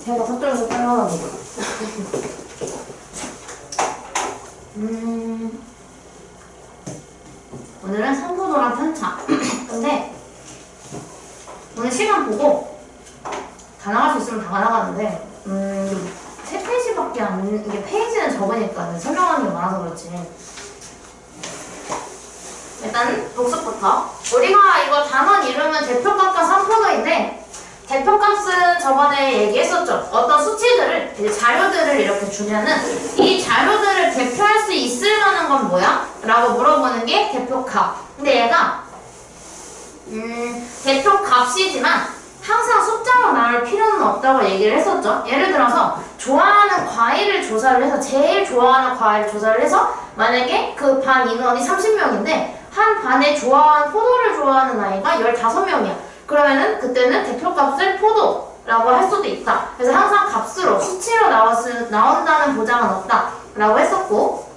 걔가 서쪽에서 빨려가나 보다. 오늘은 상부도랑 편차. 근데 오늘 시간 보고 다 나갈 수 있으면 다 나가는데 3페이지밖에 안, 이게 페이지는 적으니까 설명하는 게 많아서 그렇지. 일단 복습부터. 우리가 이거 단원 이름은 대표값과 산포도인데, 대표값은 저번에 얘기했었죠. 어떤 수치들을, 자료들을 이렇게 주면은 이 자료들을 대표할 수 있을 만한 건 뭐야? 라고 물어보는 게 대표값. 근데 얘가 대표값이지만 항상 숫자로 나올 필요는 없다고 얘기를 했었죠. 예를 들어서 좋아하는 과일을 조사를 해서 제일 좋아하는 과일을 조사를 해서 만약에 그 반 인원이 30명인데 한 반에 포도를 좋아하는 아이가 15명이야. 그러면은 그때는 대표값을 포도라고 할 수도 있다. 그래서 항상 값으로 수치로 나온다는 보장은 없다 라고 했었고,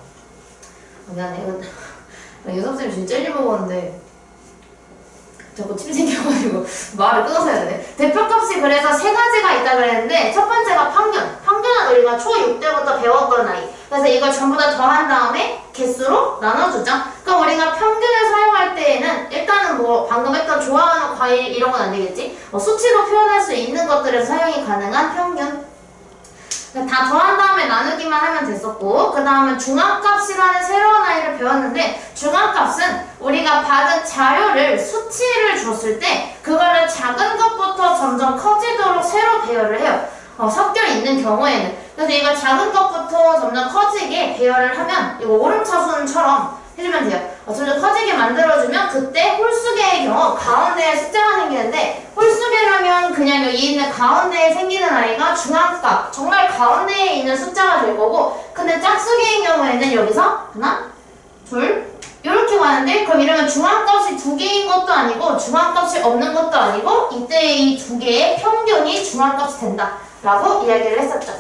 미안해. 유섭쌤이 진짜 젤리 먹었는데 자꾸 침 생겨가지고 말을 끊어서 해야 되네. 대표값이 그래서 3가지가 있다 그랬는데, 첫 번째가 평균. 평균은 우리가 초6 때부터 배웠던 아이. 그래서 이걸 전부 다 더한 다음에 개수로 나눠주죠. 그럼 우리가 평균을 사용할 때에는 일단은 뭐 방금 했던 좋아하는 과일 이런 건 안 되겠지? 수치로 표현할 수 있는 것들에서 사용이 가능한 평균. 다 더한 다음에 나누기만 하면 됐었고, 그 다음에 중앙값이라는 새로운 아이를 배웠는데, 중앙값은 우리가 받은 자료를 수치를 줬을 때 그거를 작은 것부터 점점 커지도록 새로 배열을 해요. 섞여 있는 경우에는. 그래서 이거 작은 것부터 점점 커지게 배열을 하면 이거 오름차순처럼 해주면 돼요. 점점 커지게 만들어주면 그때 홀수계의 경우 가운데에 숫자가 생기는데, 홀수계라면 그냥 여기 있는 가운데에 생기는 아이가 중앙값, 정말 가운데에 있는 숫자가 될 거고, 근데 짝수계의 경우에는 여기서 하나, 둘 이렇게 가는데, 그럼 이러면 중앙값이 2개인 것도 아니고 중앙값이 없는 것도 아니고 이때 이 2개의 평균이 중앙값이 된다 라고 이야기를 했었죠.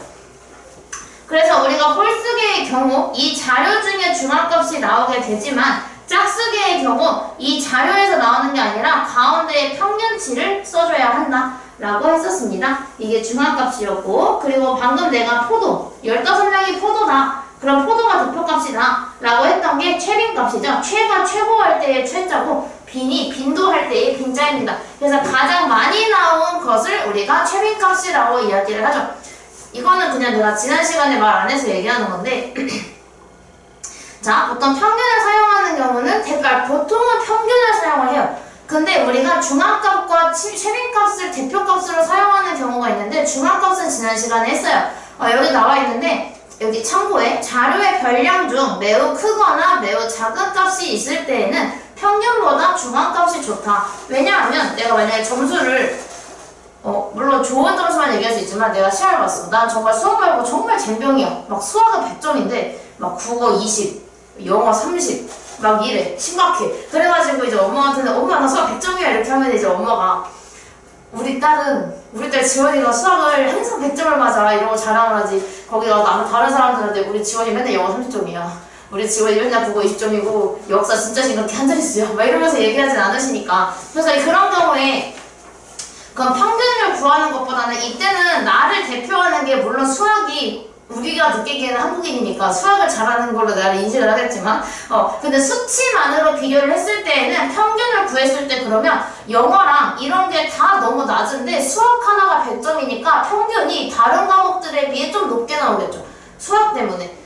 그래서 우리가 홀수계의 경우 이 자료 중에 중앙값이 나오게 되지만, 짝수계의 경우 이 자료에서 나오는 게 아니라 가운데의 평균치를 써줘야 한다 라고 했었습니다. 이게 중앙값이었고, 그리고 방금 내가 포도 15명이 포도다, 그럼 포도가 대표값이다 라고 했던 게 최빈값이죠. 최가 최고할 때의 최자고 빈이 빈도할 때의 빈자입니다. 그래서 가장 많이 나온 것을 우리가 최빈값이라고 이야기를 하죠. 이거는 그냥 내가 지난 시간에 말 안 해서 얘기하는 건데 자, 보통 평균을 사용하는 경우는 보통은 평균을 사용을 해요. 근데 우리가 중앙값과 최빈값을 대표값으로 사용하는 경우가 있는데, 중앙값은 지난 시간에 했어요. 여기 나와 있는데, 여기 참고에 자료의 별량 중 매우 크거나 매우 작은 값이 있을 때에는 평균보다 중앙값이 좋다. 왜냐하면 내가 만약에 점수를 물론 좋은 점수만 얘기할 수 있지만 내가 시험을 봤어. 난 정말 수학 말고 정말 젬병이야. 막 수학은 100점인데 막 국어 20, 영어 30, 막 이래. 심각해. 그래가지고 이제 엄마한테는 엄마 나 수학 100점이야 이렇게 하면 이제 엄마가 우리 딸 지원이가 수학을 항상 100점을 맞아 이러고 자랑을 하지. 거기가 다른 사람들한테 우리 지원이 맨날 영어 30점이야. 우리 지원이 맨날 국어 20점이고 역사 진짜 심각해 한 자릿수야. 막 이러면서 얘기하진 않으시니까. 그래서 그런 경우에 그럼 평균을 구하는 것보다는 이때는 나를 대표하는 게, 물론 수학이 우리가 느끼기에는 한국인이니까 수학을 잘하는 걸로 내가 인식을 하겠지만 근데 수치만으로 비교를 했을 때에는 평균을 구했을 때 그러면 영어랑 이런 게 다 너무 낮은데 수학 하나가 100점이니까 평균이 다른 과목들에 비해 좀 높게 나오겠죠. 수학 때문에.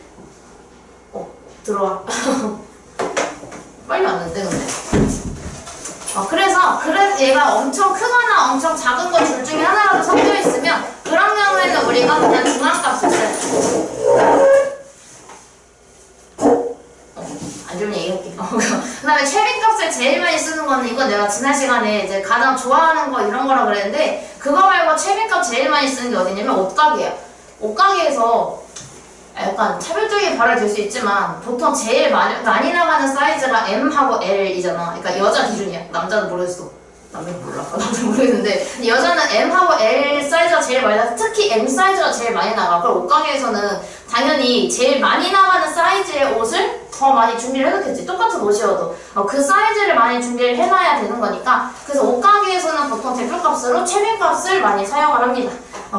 들어와. 빨리 왔는데 근데. 그래서 얘가 엄청 크거나 엄청 작은 거 둘 중에 하나라도 섞여 있으면 그런 경우에는 우리가 그냥 중앙값을 써요. 안 좋은 얘기할게. 그 다음에 최빈값을 제일 많이 쓰는 거는, 이거 내가 지난 시간에 이제 가장 좋아하는 거 이런 거라 그랬는데, 그거 말고 최빈값 제일 많이 쓰는 게 어디냐면 옷가게야. 옷가게에서 약간 차별적인 발언이 될 수 있지만 보통 제일 많이 나가는 사이즈가 M하고 L이잖아. 그러니까 여자 기준이야. 남자는 모르겠어. 남자는 몰라. 남자는 모르겠는데 여자는 M하고 L 사이즈가 제일 많이 나가. 특히 M 사이즈가 제일 많이 나가. 그럼 옷가게에서는 당연히 제일 많이 나가는 사이즈의 옷을 더 많이 준비를 해놓겠지. 똑같은 옷이어도 그 사이즈를 많이 준비를 해놔야 되는 거니까. 그래서 옷가게에서는 보통 대표값으로 최빈값을 많이 사용을 합니다.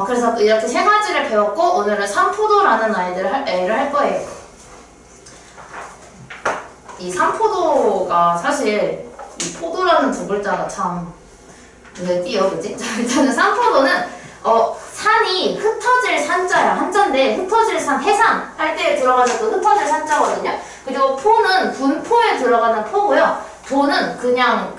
그래서 이렇게 세 가지를 배웠고 오늘은 삼포도라는 애를 할 거예요. 이 삼포도가 사실 이 포도라는 두 글자가 참 눈에 띄어, 그지? 자, 일단은 삼포도는 산이 흩어질 산자야. 한자인데 흩어질 산, 해산 할 때 들어가는 그 흩어질 산자거든요. 그리고 포는 분포에 들어가는 포고요. 도는 그냥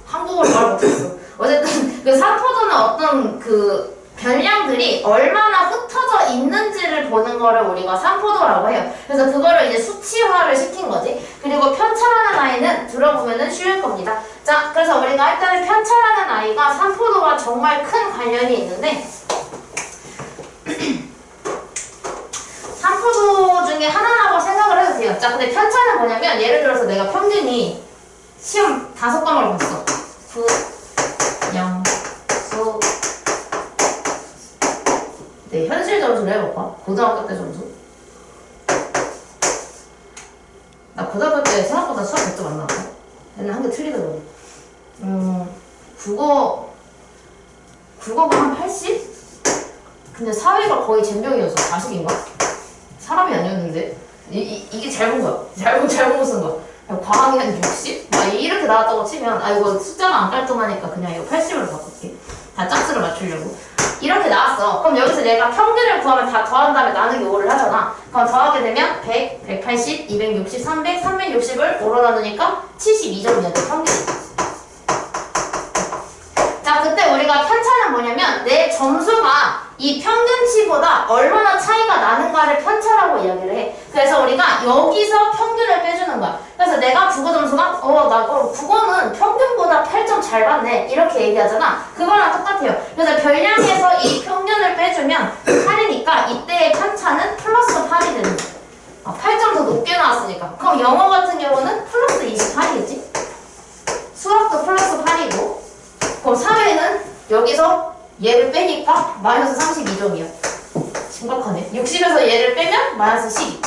한국어로 말 못했어. 어쨌든 그 삼포도는 어떤 그 별량들이 얼마나 흩어져 있는지를 보는 거를 우리가 삼포도라고 해요. 그래서 그거를 이제 수치화를 시킨 거지. 그리고 편차라는 아이는 들어보면은 쉬울 겁니다. 자, 그래서 우리가 일단은 편차라는 아이가 삼포도와 정말 큰 관련이 있는데 삼포도 중에 하나라고 생각을 해도 돼요. 자, 근데 편차는 뭐냐면 예를 들어서 내가 평균이 시험 5과목을 봤어. 수, 영, 수. 네, 현실 점수를 해볼까? 고등학교 때 점수. 나 고등학교 때 생각보다 수학 100점 안 나왔어. 얘는 한 개 틀리더라고. 국어가 한 80? 근데 사회가 거의 젬병이었어. 40인가? 사람이 아니었는데. 이게 잘 본 거야. 잘못 쓴 거야. 과학이 한 60? 막 이렇게 나왔다고 치면, 이거 숫자가 안 깔끔하니까 그냥 이거 80으로 바꿀게. 다 짝수를 맞추려고. 이렇게 나왔어. 그럼 여기서 내가 평균을 구하면 다 더한 다음에 나누기 5를 하잖아. 그럼 더하게 되면 100, 180, 260, 300, 360을 5로 나누니까 72점이야. 평균이. 자, 그때 우리가 편차는 뭐냐면 내 점수가 이 평균치보다 얼마나 차이가 나는가를 편차라고 이야기를 해. 그래서 우리가 여기서 평균을 빼주는 거야. 그래서 내가 국어 점수가 나 국어는 평균보다 8점 잘 받네 이렇게 얘기하잖아. 그거랑 똑같아요. 그래서 별량에서 이 평균을 빼주면 8이니까 이때의 편차는 플러스 8이 되는 거야. 8점 더 높게 나왔으니까. 그럼 영어 같은 경우는 플러스 28이겠지? 수학도 플러스 8이고 그럼 사회는 여기서 얘를 빼니까 마이너스 32점이야. 심각하네. 60에서 얘를 빼면 마이너스 12.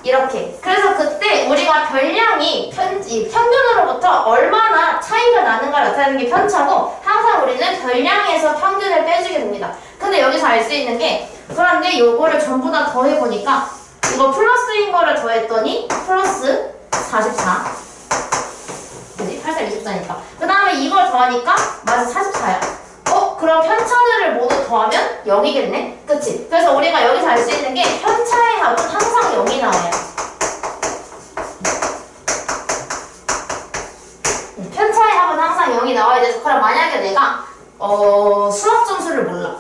이렇게. 그래서 그때 우리가 별량이 평균으로부터 얼마나 차이가 나는가 나타내는 게 편차고 항상 우리는 별량에서 평균을 빼주게 됩니다. 근데 여기서 알 수 있는 게 그런데 요거를 전부 다 더해보니까 이거 플러스인 거를 더했더니 플러스 44. 그지? 8, 4, 24니까. 그 다음에 이걸 더하니까 마이너스 44야. 그럼 편차들을 모두 더하면 0이겠네? 그치? 그래서 우리가 여기서 알 수 있는 게 편차의 합은 항상 0이 나와요. 편차의 합은 항상 0이 나와야 돼서 그럼 만약에 내가 수학 점수를 몰라.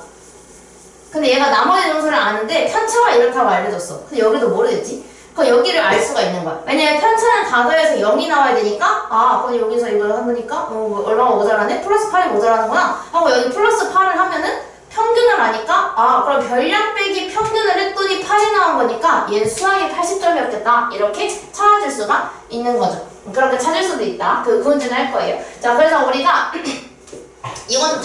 근데 얘가 나머지 점수를 아는데 편차가 이렇다고 알려줬어. 근데 여기도 모르겠지? 그럼 여기를 알 수가 있는 거야. 왜냐면 편차는 다 더해서 0이 나와야 되니까 그럼 여기서 이걸 하니까 얼마가 모자라네? 플러스 8이 모자라는구나 하고 여기 플러스 8을 하면은 평균을 아니까 그럼 별량 빼기 평균을 했더니 8이 나온 거니까 얘는 수학이 80점이었겠다 이렇게 찾아줄 수가 있는 거죠. 그렇게 찾을 수도 있다. 그 문제는 할 거예요. 자, 그래서 우리가 이건 좀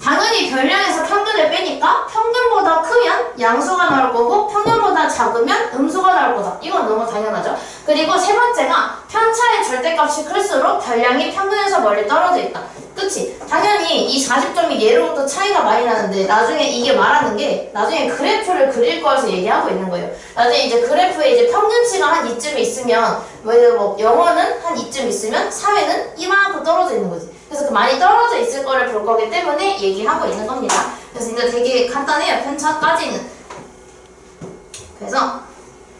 당연히 별량에서 평균을 빼니까 평균보다 크면 양수가 나올 거고 평균보다 작으면 음수가 나올 거다. 이건 너무 당연하죠. 그리고 세 번째가 편차의 절대값이 클수록 별량이 평균에서 멀리 떨어져 있다. 그치? 당연히 이 40점이 예로부터 차이가 많이 나는데 나중에 이게 말하는 게 나중에 그래프를 그릴 거여서 얘기하고 있는 거예요. 나중에 이제 그래프에 이제 평균치가 한 이쯤 있으면 영어는 한 이쯤 있으면 사회는 이만큼 떨어져 있는 거지. 그래서 그 많이 떨어져 있을 거를 볼 거기 때문에 얘기하고 있는 겁니다. 그래서 이제 되게 간단해요. 편차까지는. 그래서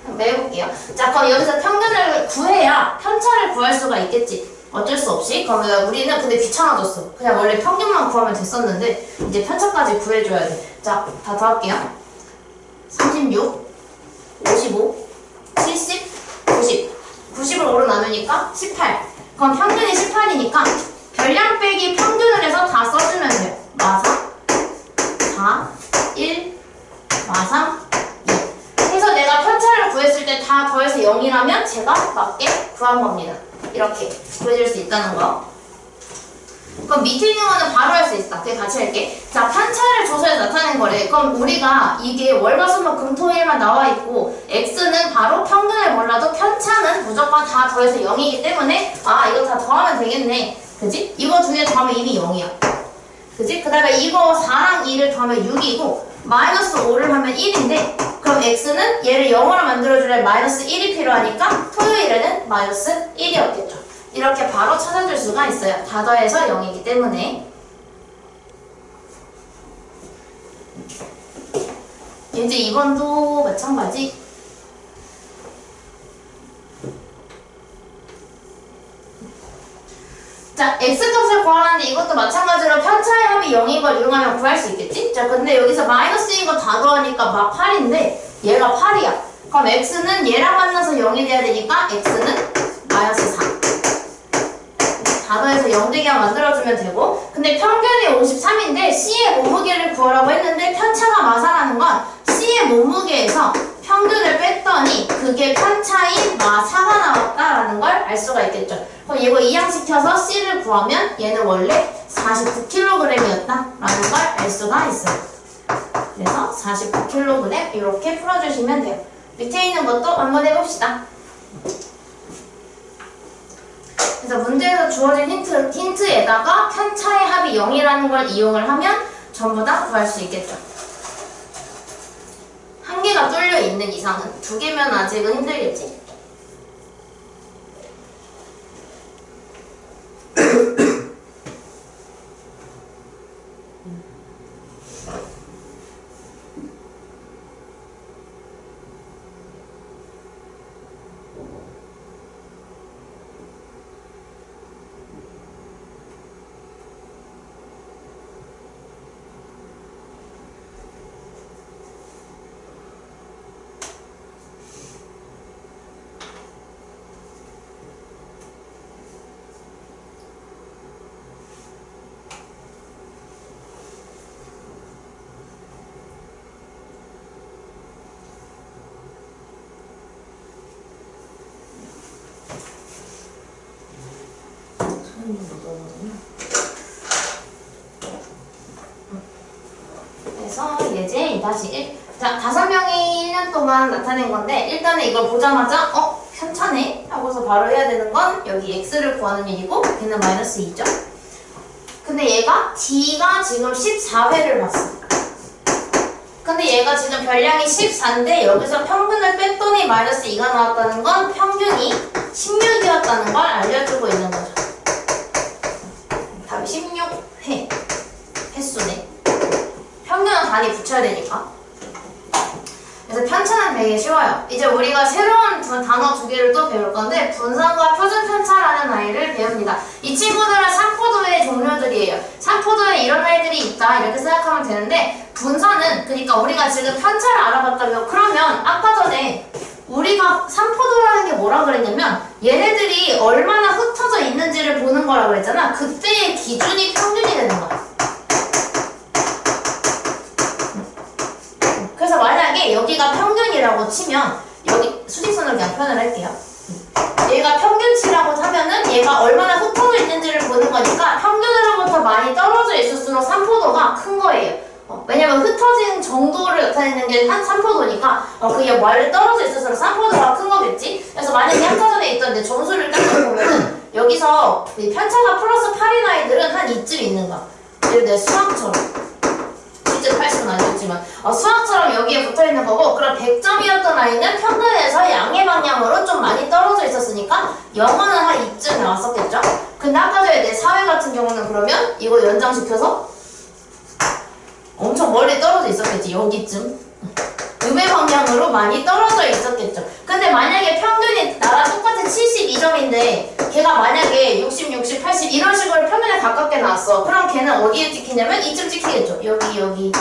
한번 해볼게요. 자, 그럼 여기서 평균을 구해야 편차를 구할 수가 있겠지. 어쩔 수 없이. 그러면 우리는 근데 귀찮아졌어. 그냥 원래 평균만 구하면 됐었는데 이제 편차까지 구해줘야 돼. 자, 다 더할게요. 36, 55, 70, 90. 90을 5로 나누니까 18. 그럼 평균이 18이니까 별량 빼기 평균을 해서 다 써주면 돼요. 마사, 4, 1, 마삼, 2. 해서 내가 편차를 구했을 때 다 더해서 0이라면 제가 맞게 구한 겁니다. 이렇게 구해줄 수 있다는 거. 그럼 밑에 있는 거는 바로 할 수 있다. 그게 같이 할게. 자, 편차를 줘서야 나타낸 거래. 그럼 우리가 이게 월화수목 금토일만 나와 있고 x는 바로 평균을 몰라도 편차는 무조건 다 더해서 0이기 때문에 이거 다 더하면 되겠네. 그지? 이거 두 개 더하면 이미 0이야. 그지? 그 다음에 이거 4랑 2를 더하면 6이고 마이너스 5를 하면 1인데 그럼 x는 얘를 0으로 만들어주려면 마이너스 1이 필요하니까 토요일에는 마이너스 1이었겠죠. 이렇게 바로 찾아줄 수가 있어요. 다 더해서 0이기 때문에. 이제 이번도 마찬가지. 자, x값을 구하라는데 이것도 마찬가지로 편차의 합이 0인 걸 이용하면 구할 수 있겠지? 자, 근데 여기서 마이너스인 거 다 더하니까 막 8인데 얘가 8이야. 그럼 x는 얘랑 만나서 0이 돼야 되니까 x는 마이너스 4. 다 더해서 0 되게 만들어주면 되고 근데 평균이 53인데 C의 몸무게를 구하라고 했는데 편차가 마사라는 건 C의 몸무게에서 평균을 뺐더니 그게 편차인 마사가 나왔다라는 걸 알 수가 있겠죠. 그럼 이거 이항시켜서 C를 구하면 얘는 원래 49kg이었다라는 걸 알 수가 있어요. 그래서 49kg 이렇게 풀어주시면 돼요. 밑에 있는 것도 한번 해봅시다. 그래서 문제에서 주어진 힌트에다가 편차의 합이 0이라는 걸 이용을 하면 전부 다 구할 수 있겠죠. 한 개가 뚫려 있는 이상은 두 개면 아직은 힘들겠지. 그래서 예제 2-1. 자, 5명이 1년 동안 나타낸 건데 일단은 이걸 보자마자 편차네? 하고서 바로 해야 되는 건 여기 x를 구하는 일이고 얘는 마이너스 2죠. 근데 얘가 d가 지금 14회를 봤어. 근데 얘가 지금 별량이 14인데 여기서 평균을 뺐더니 마이너스 2가 나왔다는 건 평균이 16이었다는 걸 알려주고 있는 거죠. 답이 16회 횟수네. 평균은 단위 붙여야 되니까. 그래서 편차는 되게 쉬워요. 이제 우리가 새로운 단어 2개를 또 배울 건데 분산과 표준 편차라는 아이를 배웁니다. 이 친구들은 산포도의 종류들이에요. 산포도에 이런 아이들이 있다 이렇게 생각하면 되는데 분산은 그러니까 우리가 지금 편차를 알아봤다면 그러면 아까 전에 우리가 산포도라는 게 뭐라 그랬냐면 얘네들이 얼마나 흩어져 있는지를 보는 거라고 그랬잖아. 그때의 기준이 평균이 되는 거야. 그래서 만약에 여기가 평균이라고 치면 여기 수직선으로 그냥 표현을 할게요. 얘가 평균치라고 하면은 얘가 얼마나 흩어져 있는지를 보는 거니까 평균으로부터 많이 떨어져 있을수록 산포도가 큰 거예요. 왜냐면 흩어진 정도를 나타내는 게 산포도니까 그게 멀리 떨어져 있을수록 산포도가 큰 거겠지? 그래서 만약에 아까 전에 있던 내 점수를 따져보면은 여기서 이 편차가 플러스 8인 아이들은 한 이쯤 있는 거야. 예를 들어 수학처럼. 실제 80은 아니었지만 수학처럼 여기에 붙어있는 거고 그럼 100점이었던 아이는 평균에서 양의 방향으로 좀 많이 떨어져 있었으니까 영어는 한 이쯤 나왔었겠죠? 근데 아까 전에 내 사회 같은 경우는 그러면 이거 연장시켜서 엄청 멀리 떨어져 있었겠지. 여기쯤 음의 방향으로 많이 떨어져 있었겠죠. 근데 만약에 평균이 나랑 똑같은 72점인데 걔가 만약에 60, 60, 80 이런 식으로 평균에 가깝게 나왔어. 그럼 걔는 어디에 찍히냐면 이쯤 찍히겠죠. 여기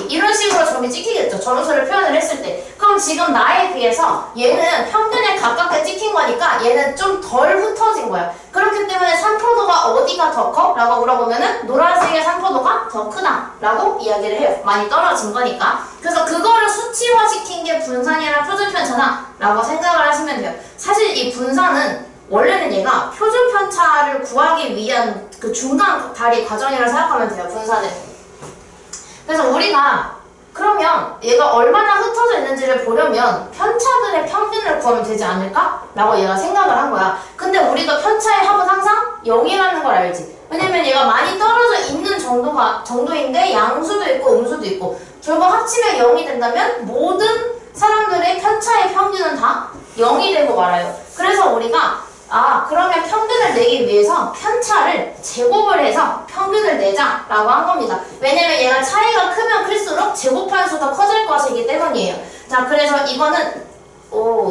이런 식으로 점이 찍히겠죠. 점수를 표현을 했을 때. 그럼 지금 나에 비해서 얘는 평균에 가깝게 찍힌 거니까 얘는 좀 덜 흩어진 거야. 그렇기 때문에 산포도가 어디가 더 커? 라고 물어보면은 노란색의 산포도가 더 크다 라고 이야기를 해요. 많이 떨어진 거니까. 그래서 그거를 수치화시킨 게 분산이랑 표준편차다 라고 생각을 하시면 돼요. 사실 이 분산은 원래는 얘가 표준편차를 구하기 위한 그 중간 다리 과정이라고 생각하면 돼요. 분산은. 그래서 우리가 그러면 얘가 얼마나 흩어져 있는지를 보려면 편차들의 평균을 구하면 되지 않을까? 라고 얘가 생각을 한 거야. 근데 우리가 편차의 합은 항상 0이라는 걸 알지. 왜냐면 얘가 많이 떨어져 있는 정도인데 양수도 있고 음수도 있고 결국 합치면 0이 된다면 모든 사람들의 편차의 평균은 다 0이 되고 말아요. 그래서 우리가 그러면 평균을 내기 위해서 편차를 제곱을 해서 평균을 내자라고 한 겁니다. 왜냐면 얘가 차이가 크면 클수록 제곱한 수가 커질 것이기 때문이에요. 자, 그래서 이거는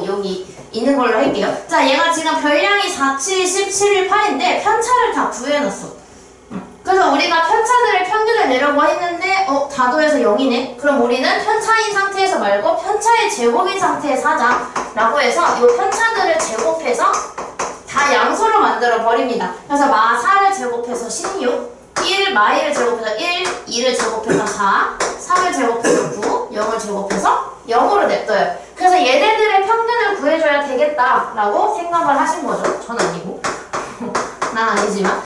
여기 있는 걸로 할게요. 자, 얘가 지금 별량이 4, 7, 10, 11, 8인데 편차를 다 구해놨어. 그래서 우리가 편차들의 평균을 내려고 했는데 다도해서 0이네? 그럼 우리는 편차인 상태에서 말고 편차의 제곱인 상태에서 하자라고 해서 이 편차들을 제곱해서 다 양수로 만들어 버립니다. 그래서 마 4를 제곱해서 16, 1, 마 1을 제곱해서 1, 2를 제곱해서 4, 3을 제곱해서 9, 0을 제곱해서 0으로 냅둬요. 그래서 얘네들의 평균을 구해줘야 되겠다라고 생각을 하신 거죠. 전 아니고. 난 아니지만.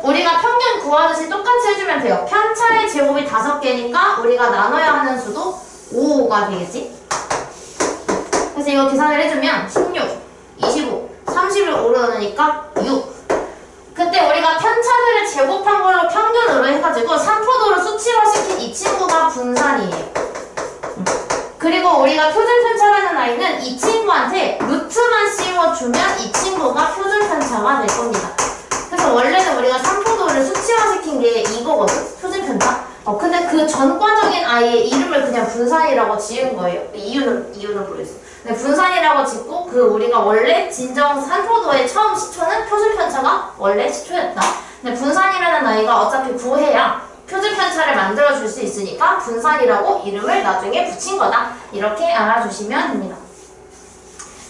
우리가 평균 구하듯이 똑같이 해주면 돼요. 편차의 제곱이 5개니까 우리가 나눠야 하는 수도 5가 되겠지? 그래서 이거 계산을 해주면 16, 25, 30을 5로 나누니까 6. 그때 우리가 편차들을 제곱한 걸로 평균으로 해가지고 3포도로 수치화시킨 이 친구가 분산이에요. 그리고 우리가 표준편차라는 아이는 이 친구한테 루트만 씌워주면 이 친구가 표준편차가 될 겁니다. 그래서 원래는 우리가 3포도를 수치화시킨 게 이거거든? 표준편차? 근데 그 전과적인 아이의 이름을 그냥 분산이라고 지은 거예요. 이유는 모르겠어. 근데 분산이라고 짓고 우리가 원래 진정 3포도의 처음 시초는 표준편차가 원래 시초였다. 근데 분산이라는 아이가 어차피 구해야 표준편차를 만들어줄 수 있으니까 분산이라고 이름을 나중에 붙인 거다. 이렇게 알아주시면 됩니다.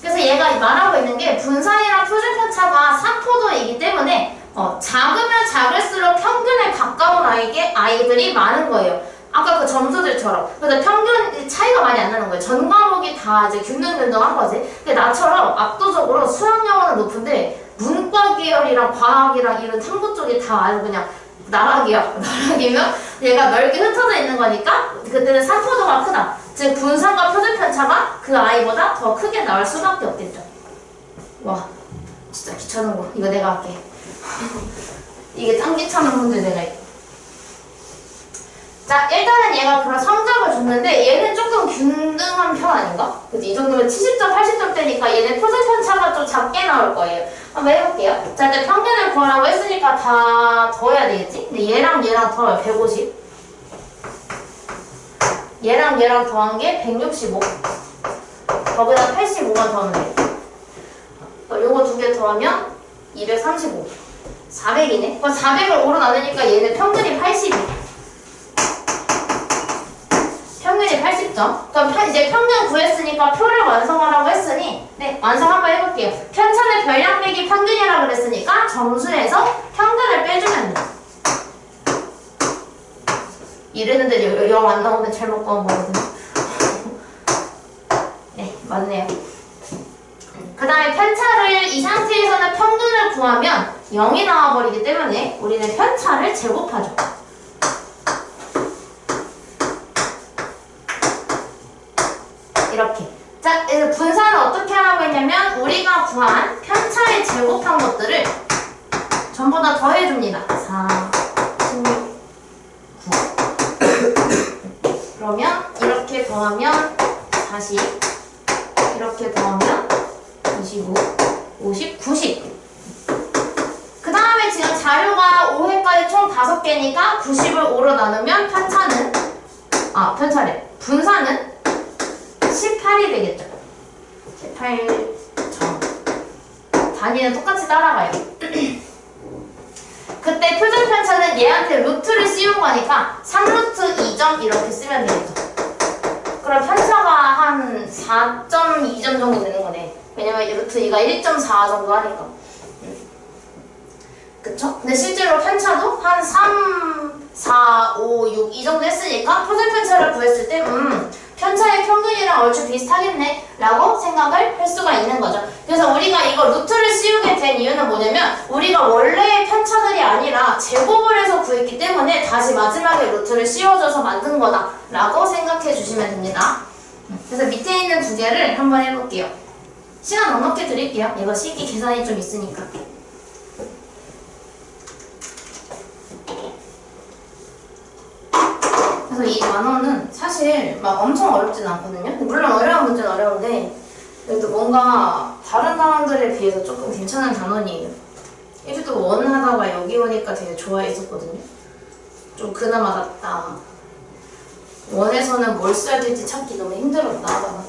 그래서 얘가 말하고 있는 게 분산이랑 표준편차가 3포도이기 때문에 작으면 작을수록 평균에 가까운 아이들이 많은 거예요. 아까 그 점수들처럼. 그래서 평균 차이가 많이 안 나는 거예요. 전 과목이 다 이제 균등균등한 거지. 근데 나처럼 압도적으로 수학 영어는 높은데 문과 계열이랑 과학이랑 이런 탐구 쪽이 다 아주 그냥 나락이면 얘가 넓게 흩어져 있는 거니까 그때는 3포도가 크다. 즉 분산과 표준편차가 그 아이보다 더 크게 나올 수밖에 없겠죠. 와 진짜 귀찮은 거. 이거 내가 할게. 이게 참 귀찮은 문제 내가 할게. 자, 일단은 얘가 그런 성적을 줬는데 얘는 조금 균등한 편 아닌가? 그치? 이 정도면 70점, 80점 대니까 얘는 표준편차가 좀 작게 나올 거예요. 한번 해볼게요. 자, 일단 평균을 구하라고 했으니까 다 더해야 되겠지? 근데 얘랑 더해요. 150. 얘랑 더한 게 165. 거기다 85만 더하면 돼. 요거 두 개 더하면 235. 400이네? 400을 5로 나누니까 얘는 평균이 80이야. 평균이 80점. 그럼 이제 평균 구했으니까 표를 완성하라고 했으니 완성 한번 해볼게요. 편차는 별량 빼기 평균이라고 그랬으니까 점수에서 평균을 빼주면 돼. 이랬는데 0 안 나오면 잘못 구한 거거든요. 네, 맞네요. 그 다음에 편차를 이 상태에서는 평균을 구하면 0이 나와버리기 때문에 우리는 편차를 제곱하죠. 이렇게. 자, 그래서 분산을 어떻게 하라고 했냐면 우리가 구한 편차에 제곱한 것들을 전부 다 더해줍니다. 4, 16, 9. 그러면 이렇게 더하면 40, 이렇게 더하면 25, 50, 90. 그 다음에 지금 자료가 5회까지 총 5개니까 90을 5로 나누면 분산은 18이 되겠죠. 18점. 단위는 똑같이 따라가요. 그때 표준편차는 얘한테 루트를 씌운 거니까 3루트 2점 이렇게 쓰면 되겠죠. 그럼 편차가 한 4.2점 정도 되는 거네. 왜냐면 루트 2가 1.4 정도 하니까. 그쵸? 근데 실제로 편차도 한 3, 4, 5, 6 이 정도 했으니까 표준편차를 구했을 때 편차의 평균이랑 얼추 비슷하겠네 라고 생각을 할 수가 있는 거죠. 그래서 우리가 이거 루트를 씌우게 된 이유는 뭐냐면 우리가 원래의 편차들이 아니라 제곱을 해서 구했기 때문에 다시 마지막에 루트를 씌워줘서 만든 거다 라고 생각해 주시면 됩니다. 그래서 밑에 있는 두 개를 한번 해볼게요. 시간 넉넉히 드릴게요. 이거 식기 계산이 좀 있으니까. 그래서 이 단어는 사실 막 엄청 어렵진 않거든요. 물론 어려운 문제는 어려운데 그래도 뭔가 다른 단어들에 비해서 조금 괜찮은 단원이에요. 1도 원 하다가 여기 오니까 되게 좋아했었거든요. 좀 그나마 낫다. 원에서는 뭘 써야 될지 찾기 너무 힘들었다 하다가.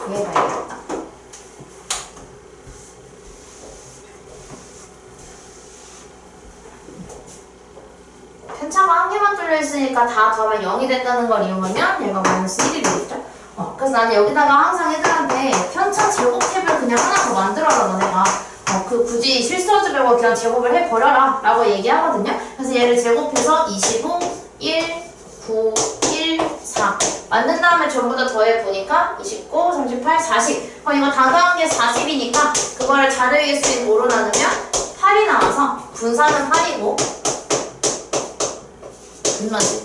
이해가야겠다. 편차가 한 개만 뚫려 있으니까 다 더하면 0이 된다는 걸 이용하면 얘가 마이너스 1이 되겠죠? 그래서 나는 여기다가 항상 애들한테 편차 제곱탭을 그냥 하나 더 만들어라 너네가. 굳이 실수하지 말고 그냥 제곱을 해버려라 라고 얘기하거든요. 그래서 얘를 제곱해서 25, 1, 9, 1, 4 만든 다음에 전부 다 더해보니까 29, 38, 40 그럼 이거 다 더한 게 40이니까 그거를 자료 위에 수인 5로 나누면 8이 나와서 분산은 8이고 분만지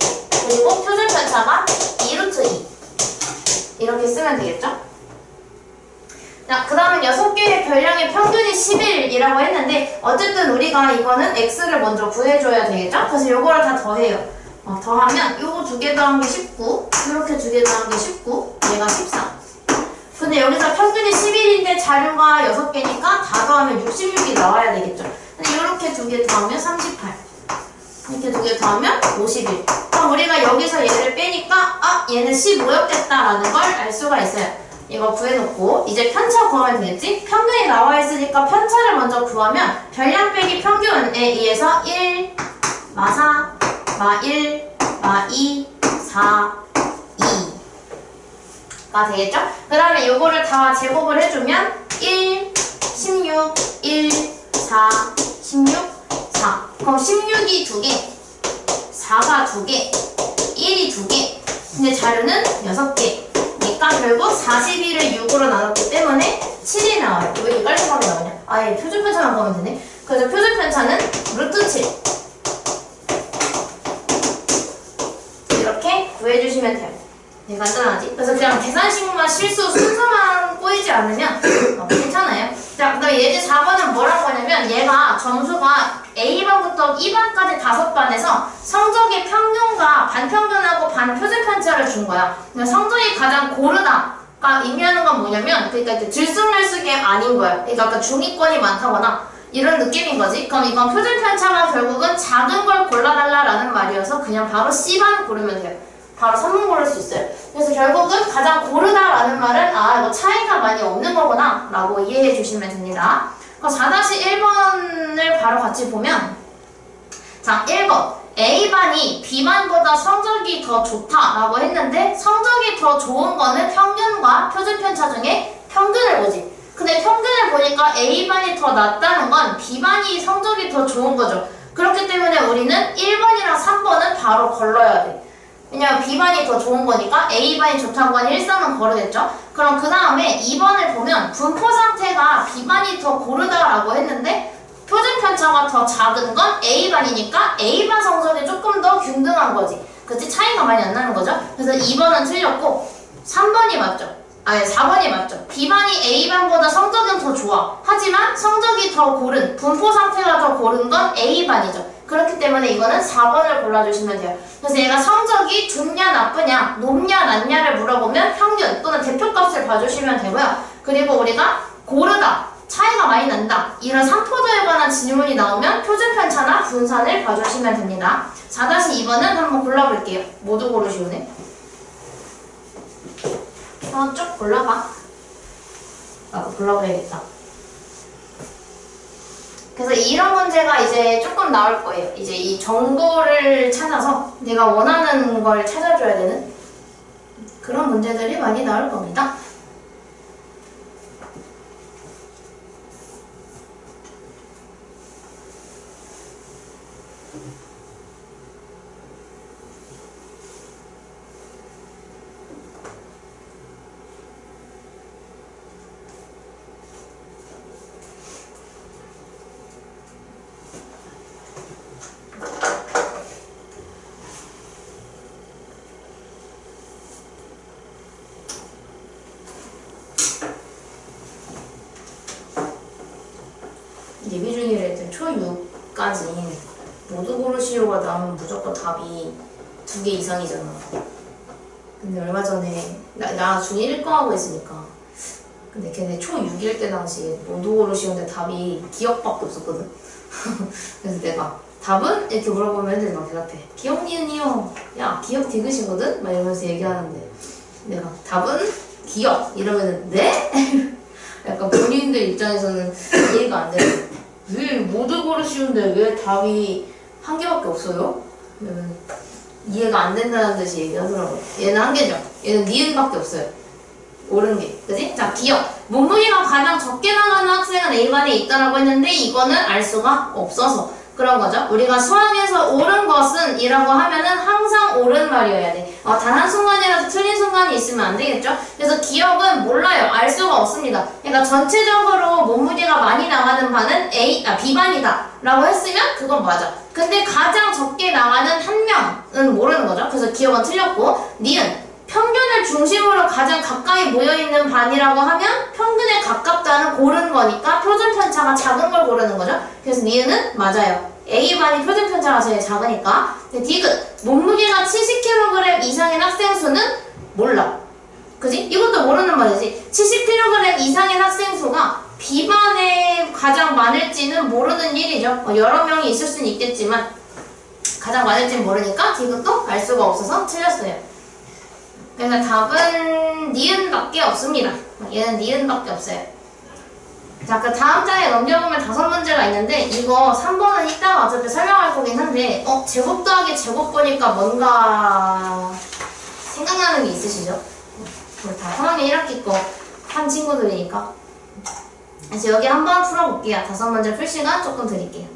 그리고 표준 편차가 2루트 2 이렇게 쓰면 되겠죠? 자, 그 다음은 6개의 별량의 평균이 11이라고 했는데 어쨌든 우리가 이거는 x를 먼저 구해줘야 되겠죠? 그래서 요거를 다 더해요. 더하면 요거 2개 더한 게 19 이렇게 2개 더한 게 19 얘가 14 근데 여기서 평균이 11인데 자료가 6개니까 다 더하면 66이 나와야 되겠죠? 근데 요렇게 2개 더하면 38 이렇게 2개 더하면 51 그럼 우리가 여기서 얘를 빼니까 얘는 15였겠다라는 걸 알 수가 있어요. 이거 구해놓고 이제 편차 구하면 되겠지? 평균이 나와 있으니까 편차를 먼저 구하면 별량 빼기 평균에 의해서 1, 마 4, 마 1, 마 2, 4, 2가 되겠죠? 그 다음에 요거를 다 제곱을 해주면 1, 16, 1, 4, 16, 4 그럼 16이 2개 4가 2개 1이 2개 근데 자료는 6개 그러니까 결국 42를 6으로 나눴기 때문에 7이 나와요. 왜 이렇게 깔끔하게 나오냐? 아예 표준 편차만 보면 되네. 그래서 표준 편차는 루트 7 이렇게 구해주시면 돼요. 되게 간단하지? 그래서 그냥 계산식만 실수 순서만 꼬이지 않으면 괜찮아요. 자, 그다음 예제 4번은 뭐라고 하냐면 얘가 점수가 A반부터 E반까지 5반에서 성적의 평균과 반평균하고 반표준편차를 준 거야. 그러니까 성적이 가장 고르다가 의미하는 건 뭐냐면 그러니까 들쑥날쑥이 아닌 거야. 그러니까 아까 중위권이 많다거나 이런 느낌인 거지. 그럼 이건 표준편차가 결국은 작은 걸 골라달라라는 말이어서 그냥 바로 C반 고르면 돼요. 바로 3번 고를 수 있어요. 그래서 결국은 가장 고르다라는 말은 이거 차이가 많이 없는 거구나 라고 이해해 주시면 됩니다. 그럼 4-1번을 바로 같이 보면 자, 1번 A반이 B반보다 성적이 더 좋다라고 했는데 성적이 더 좋은 거는 평균과 표준편차 중에 평균을 보지. 근데 평균을 보니까 A반이 더 낫다는 건 B반이 성적이 더 좋은 거죠. 그렇기 때문에 우리는 1번이랑 3번은 바로 걸러야 돼. 왜냐면 B반이 더 좋은 거니까 A반이 좋다는 건 1선은 걸어냈죠. 그럼 그 다음에 2번을 보면 분포 상태가 B반이 더 고르다라고 했는데 표준편차가 더 작은 건 A반이니까 A반 성적이 조금 더 균등한 거지. 그치? 차이가 많이 안 나는 거죠. 그래서 2번은 틀렸고 3번이 맞죠. 4번이 맞죠. B반이 A반보다 성적은 더 좋아. 하지만 성적이 더 고른, 분포 상태가 더 고른 건 A반이죠. 그렇기 때문에 이거는 4번을 골라주시면 돼요. 그래서 얘가 성적이 좋냐 나쁘냐, 높냐 낮냐를 물어보면 평균 또는 대표값을 봐주시면 되고요. 그리고 우리가 고르다, 차이가 많이 난다, 이런 3포도에 관한 질문이 나오면 표준편차나 분산을 봐주시면 됩니다. 4-2번은 한번 골라볼게요. 모두 고르시오네. 쭉 골라봐. 나도 골라봐야겠다. 그래서 이런 문제가 이제 조금 나올 거예요. 이제 이 정보를 찾아서 내가 원하는 걸 찾아줘야 되는 그런 문제들이 많이 나올 겁니다. 예비 중이래 했더니 초6까지 모두 고르시오가 나오면 무조건 답이 2개 이상이잖아. 근데 얼마 전에 나 중1 거 하고 있으니까 근데 걔네 초6일 때 당시에 모두 고르시오인데 답이 기억밖에 없었거든. 그래서 내가 답은? 이렇게 물어보면 애들이 막 대답해. 기억 니은이요. 야 기억 디귿이거든? 막 이러면서 얘기하는데 내가 답은? 기억! 이러면 네? 약간 본인들 입장에서는 이해가 안 돼. 왜 모두 고르시는데 왜 답이 한 개밖에 없어요? 이해가 안 된다는 듯이 얘기하더라고요. 얘는 한 개죠. 얘는 니은밖에 없어요. 옳은 게. 그지? 자, 기억. 몸무게가 가장 적게 나가는 학생은 A반에 있다라고 했는데 이거는 알 수가 없어서 그런 거죠. 우리가 수학에서 옳은 것은 이라고 하면은 항상 옳은 말이어야 돼. 단 한순간이라도 틀린 순간이 있으면 안 되겠죠? 그래서 기억은 몰라요. 알 수가 없습니다. 그러니까 전체적으로 몸무게가 많이 나가는 반은 B반이다 라고 했으면 그건 맞아. 근데 가장 적게 나가는 한 명은 모르는 거죠. 그래서 기억은 틀렸고 니은 평균을 중심으로 가장 가까이 모여있는 반이라고 하면 평균에 가깝다는 고르는 거니까 표준편차가 작은 걸 고르는 거죠. 그래서 니은은 맞아요. A반이 표준편차가 제일 작으니까. 디귿 몸무게가 70kg 이상인 학생 수는 몰라. 그지? 이것도 모르는 말이지. 70kg 이상인 학생 수가 B반에 가장 많을지는 모르는 일이죠. 여러 명이 있을 수는 있겠지만 가장 많을지는 모르니까 디귿도 알 수가 없어서 틀렸어요. 그래서 답은 니은밖에 없습니다. 얘는 니은밖에 없어요. 자, 그 다음 장에 넘겨보면 5문제가 있는데 이거 3번은 이따가 어차피 설명할 거긴 한데 제곱 더하기 제곱 보니까 뭔가 생각나는 게 있으시죠? 다 3학년 1학기 거 한 친구들이니까. 그래서 여기 한번 풀어볼게요. 5문제 풀 시간 조금 드릴게요.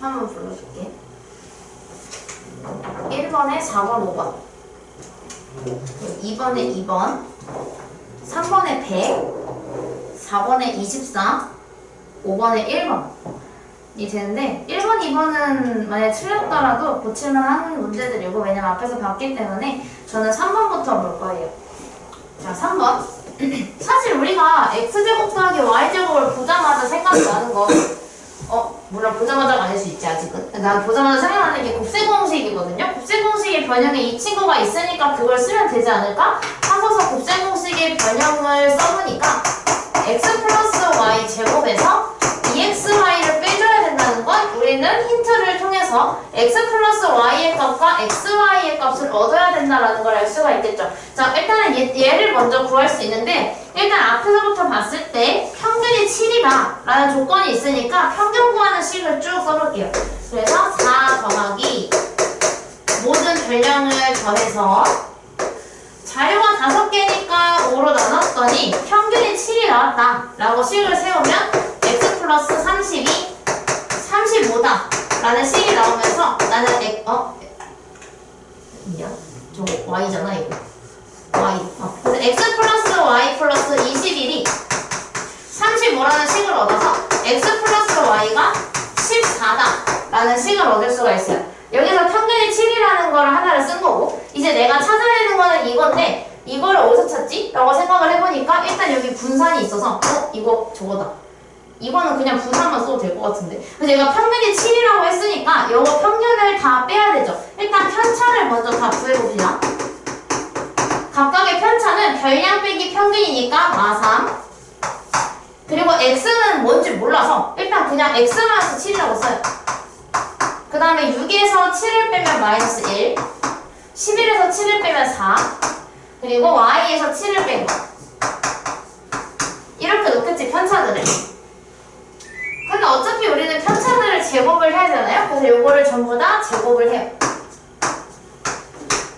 한번 불러줄게. 1번에 4번, 5번. 2번에 2번. 3번에 100. 4번에 24. 5번에 1번. 이 되는데 1번, 2번은 만약에 틀렸더라도 고칠만 하는 문제들이고 왜냐면 앞에서 봤기 때문에 저는 3번부터 볼 거예요. 자, 3번. 사실 우리가 x제곱 더하기 y제곱을 보자마자 생각나는 거 물론 보자마자가 아닐 수 있지 아직은. 난 보자마자 생각나는 게 곱셈공식이거든요. 곱셈공식의 변형에 이 친구가 있으니까 그걸 쓰면 되지 않을까? 하고서 곱셈공식의 변형을 써보니까 x 플러스 y 제곱에서 2xy를 빼줘야 된다는 건 우리는 힌트를 통해서 x 플러스 y의 값과 xy의 값을 얻어야 된다는 걸 알 수가 있겠죠. 자, 일단은 얘를 먼저 구할 수 있는데 일단 앞에서부터 봤을 때 평균이 7이다 라는 조건이 있으니까 평균 구하는 식을 쭉 써볼게요. 그래서 4 더하기 모든 변량을 더해서 자료가 5개니까 5로 나눴더니 평균이 7이 나왔다 라고 식을 세우면 x 플러스 30이 35다 라는 식이 나오면서 나는 저거 y잖아 이거 y 그래서 x 플러스 y 플러스 21이 35라는 식을 얻어서 x 플러스 y가 14다 라는 식을 얻을 수가 있어요. 여기서 평균이 7이라는 걸 하나를 쓴 거고 이제 내가 찾아내는 거는 이건데 이거를 어디서 찾지? 라고 생각을 해보니까 일단 여기 분산이 있어서 이거 저거다. 이거는 그냥 분산만 써도 될 것 같은데. 그래서 얘가 평균이 7이라고 했으니까 이거 평균을 다 빼야 되죠. 일단 편차를 먼저 다 구해봅시다. 각각의 편차는 별량 빼기 평균이니까 마삼. 그리고 x는 뭔지 몰라서 일단 그냥 x-7이라고 써요. 그 다음에 6에서 7을 빼면 마이너스 1. 11에서 7을 빼면 4. 그리고 y에서 7을 뺀 거. 이렇게 놓겠지, 편차들을. 근데 어차피 우리는 편차들을 제곱을 해야 되잖아요. 그래서 요거를 전부 다 제곱을 해요.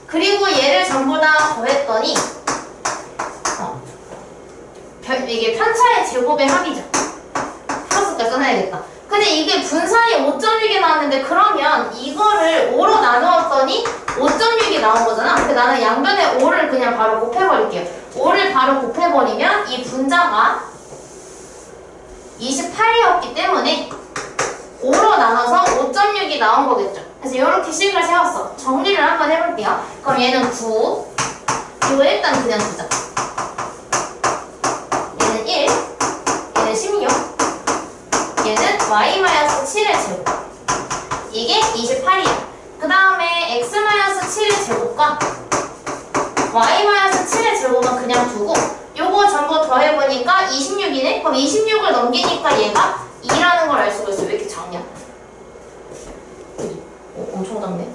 그리고 얘를 전부 다 더했더니 이게 편차의 제곱의 합이죠. 플러스까지 써놔야겠다. 근데 이게 분산이 5.6이 나왔는데 그러면 이거를 5로 나누었더니 5.6이 나온 거잖아. 근데 나는 양변에 5를 그냥 바로 곱해버릴게요. 5를 바로 곱해버리면 이 분자가 28이었기 때문에 5로 나눠서 5.6이 나온 거겠죠. 그래서 이렇게 식을 세웠어. 정리를 한번 해볼게요. 그럼 얘는 9. 이거 일단 그냥 두자. 얘는 1. 얘는 16. 얘는 y-7의 제곱. 이게 28이야. 그 다음에 x-7의 제곱과 y-7의 제곱은 그냥 두고 요거 전부 더해보니까 26이네? 그럼 26을 넘기니까 얘가 2라는 걸 알 수가 있어. 왜 이렇게 작냐? 엄청 작네.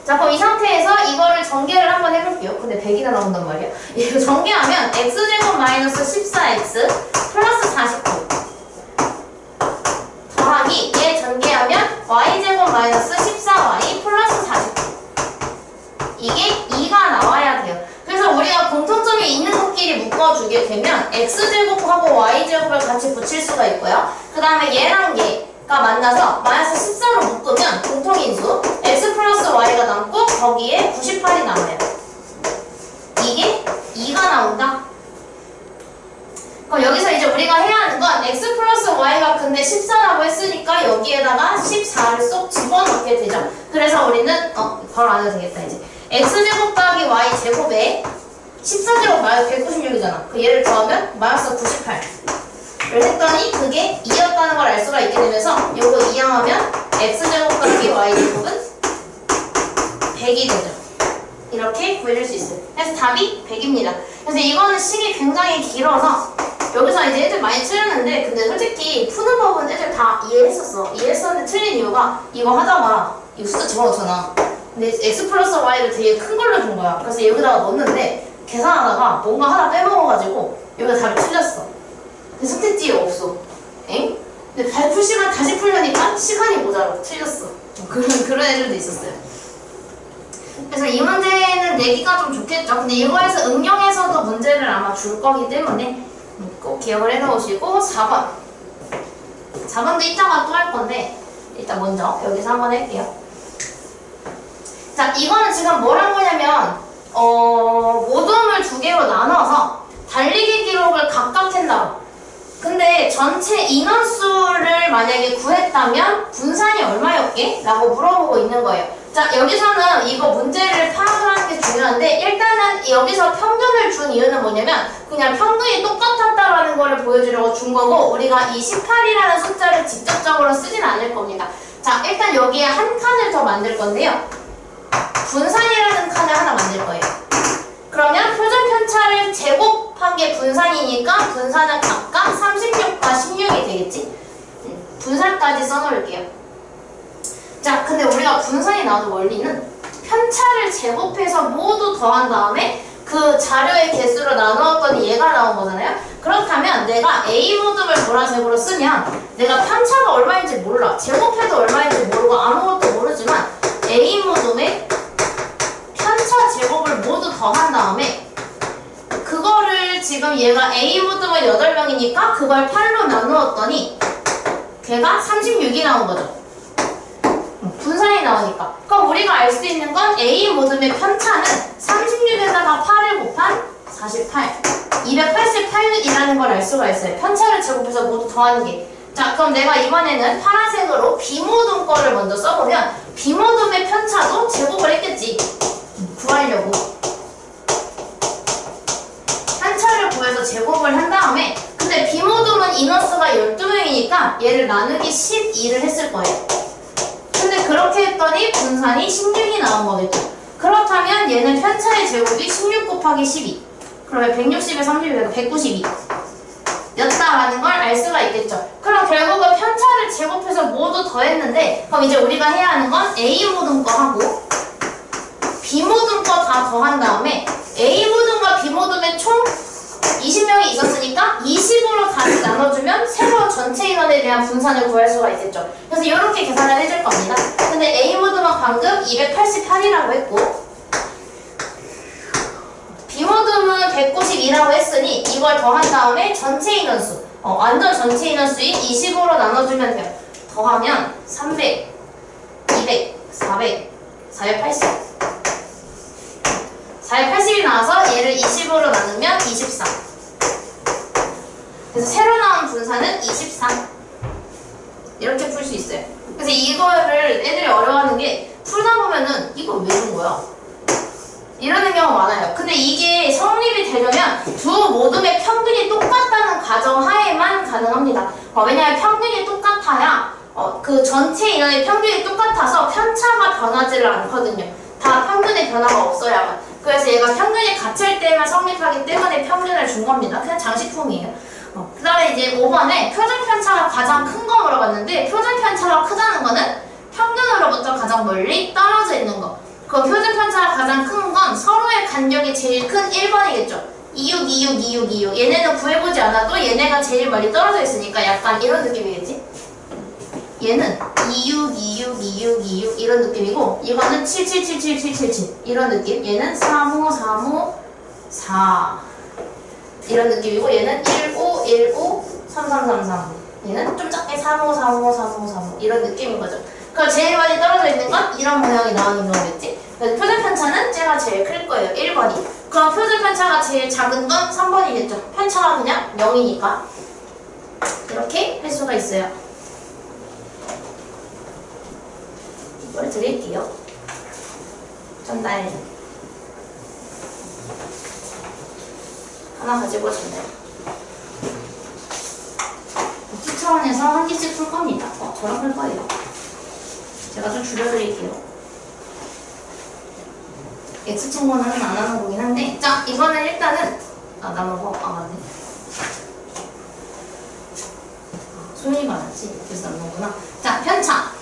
자, 그럼 이 상태에서 이거를 전개를 한번 해볼게요. 근데 100이나 나온단 말이야. 이거 전개하면 x제곱 마이너스 14x 플러스 49 더하기 얘 전개하면 y제곱 마이너스 14y 플러스 49 이게 2가 나와야 돼요. 그래서 우리가 공통점이 있는 것끼리 묶어주게 되면 x제곱하고 y제곱을 같이 붙일 수가 있고요. 그 다음에 얘랑 얘가 만나서 마이너스 14로 묶으면 공통인수 x 플러스 y가 남고 거기에 98이 나와요. 이게 2가 나온다. 그럼 여기서 이제 우리가 해야 하는 건 x 플러스 y가 근데 14라고 했으니까 여기에다가 14를 쏙 집어넣게 되죠. 그래서 우리는 바로 안 해도 되겠다 이제. x제곱 더하기 y제곱에 14제곱 마이너스 196이잖아. 그 얘를 더하면 마이너스 98를 했더니 그게 2였다는 걸 알 수가 있게 되면서 요거 이항하면 x제곱 더하기 y제곱은 100이 되죠. 이렇게 구해줄 수 있어요. 그래서 답이 100입니다. 그래서 이거는 식이 굉장히 길어서 여기서 이제 애들 많이 틀렸는데 근데 솔직히 푸는 법은 애들 다 이해했었어. 이해했었는데 틀린 이유가 이거 하다가 이거 숫자 집어넣잖아. 근데 x 플러스 y를 되게 큰 걸로 준 거야. 그래서 여기다가 넣었는데 계산하다가 뭔가 하나 빼먹어가지고 여기가 답이 틀렸어. 근데 선택지에 없어. 엥? 근데 발풀 시간 다시 풀려니까 시간이 모자라. 틀렸어. 그런 애들도 있었어요. 그래서 이 문제는 내기가 좀 좋겠죠. 근데 이거에서 응용해서도 문제를 아마 줄 거기 때문에 꼭 기억을 해놓으시고 4번. 4번도 이따가 또 할 건데 일단 먼저 여기서 한번 할게요. 자, 이거는 지금 뭐라고 하냐면 모둠을 두 개로 나눠서 달리기 기록을 각각 한다고. 근데 전체 인원수를 만약에 구했다면 분산이 얼마였게? 라고 물어보고 있는 거예요. 자, 여기서는 이거 문제를 파악하는 게 중요한데 일단은 여기서 평균을 준 이유는 뭐냐면 그냥 평균이 똑같았다라는 거를 보여주려고 준 거고 우리가 이 18이라는 숫자를 직접적으로 쓰진 않을 겁니다. 자, 일단 여기에 한 칸을 더 만들 건데요. 분산이라는 칸을 하나 만들 거예요. 그러면 표준 편차를 제곱한 게 분산이니까 분산은 각각 36과 16이 되겠지? 분산까지 써놓을게요. 자, 근데 우리가 분산이 나오는 원리는 편차를 제곱해서 모두 더한 다음에 그 자료의 개수로 나누었더니 얘가 나온 거잖아요? 그렇다면 내가 A 모둠을 보라색으로 쓰면 내가 편차가 얼마인지 몰라. 제곱해도 얼마인지 모르고 아무것도 모르지만 A 모둠의 편차 제곱을 모두 더한 다음에 그거를 지금 얘가 A 모둠은 8명이니까 그걸 8로 나누었더니 걔가 36이 나온 거죠. 분산이 나오니까. 그럼 우리가 알 수 있는 건 A 모둠의 편차는 36에다가 8을 곱한 48 288이라는 걸 알 수가 있어요. 편차를 제곱해서 모두 더하는 게. 자, 그럼 내가 이번에는 파란색으로 B 모둠 거를 먼저 써보면 B 모둠의 편차도 제곱을 했겠지. 구하려고 편차를 구해서 제곱을 한 다음에 근데 B 모둠은 인원수가 12명이니까 얘를 나누기 12를 했을 거예요. 근데 그렇게 했더니 분산이 16이 나온 거겠죠. 그렇다면 얘는 편차의 제곱이 16 곱하기 12 그러면 160에 32가 192 였다라는 걸 알 수가 있겠죠. 그럼 결국은 편차를 제곱해서 모두 더했는데 그럼 이제 우리가 해야 하는 건 A 모둠 거 하고 B 모둠 거 다 더한 다음에 A 모둠과 B 모둠의 총 20명이 있었으니까 20으로 다시 나눠주면 새로 전체 인원에 대한 분산을 구할 수가 있겠죠. 그래서 이렇게 계산을 해줄 겁니다. 근데 A 모둠은 방금 288이라고 했고 B 모둠은 192라고 했으니 이걸 더한 다음에 전체 인원수 완전 전체 인원수인 20으로 나눠주면 돼요. 더하면 300, 200, 400, 480 480이 나와서 얘를 20으로 나누면 24 그래서 새로 나온 분산은 23 이렇게 풀 수 있어요. 그래서 이거를 애들이 어려워하는 게 풀다 보면은 이거 왜 준 거야? 이러는 경우가 많아요. 근데 이게 성립이 되려면 두 모둠의 평균이 똑같다는 가정하에만 가능합니다. 왜냐하면 평균이 똑같아야 그 전체 인원의 평균이 똑같아서 편차가 변하지를 않거든요. 다 평균의 변화가 없어야만. 그래서 얘가 평균이 같을 때만 성립하기 때문에 평균을 준 겁니다. 그냥 장식품이에요. 그 다음에 이제 5번에 표준 편차가 가장 큰 거 물어봤는데 표준 편차가 크다는 거는 평균으로부터 가장 멀리 떨어져 있는 거. 그 표준 편차가 가장 큰 건 서로의 간격이 제일 큰 1번이겠죠. 26, 26, 26, 26. 얘네는 구해보지 않아도 얘네가 제일 멀리 떨어져 있으니까 약간 이런 느낌이겠지? 얘는 26, 26, 26, 26 이런 느낌이고 이거는 7, 7, 7, 7, 7, 7, 7 이런 느낌. 얘는 3, 5, 3, 5, 4 이런 느낌이고 얘는 1, 5, 1, 5, 3, 3, 3, 3 얘는 좀 작게 3, 5, 3, 5, 3, 5, 3, 5 이런 느낌인 거죠. 그럼 제일 많이 떨어져 있는 건 이런 모양이 나오는 경우겠지? 그래서 표준 편차는 쟤가 제일 클 거예요. 1번이. 그럼 표준 편차가 제일 작은 건 3번이겠죠. 편차가 그냥 0이니까. 이렇게 할 수가 있어요. 이걸 드릴게요. 전달. 하나 가지고 전달. 복수 차원에서 한 개씩 풀 겁니다. 저랑 풀 거예요. 제가 좀 줄여드릴게요. X친구는 안 하는 거긴 한데 자 이번엔 일단은 나눠서 맞네 소윤이가 알았지? 그래서 나누는구나. 자 편차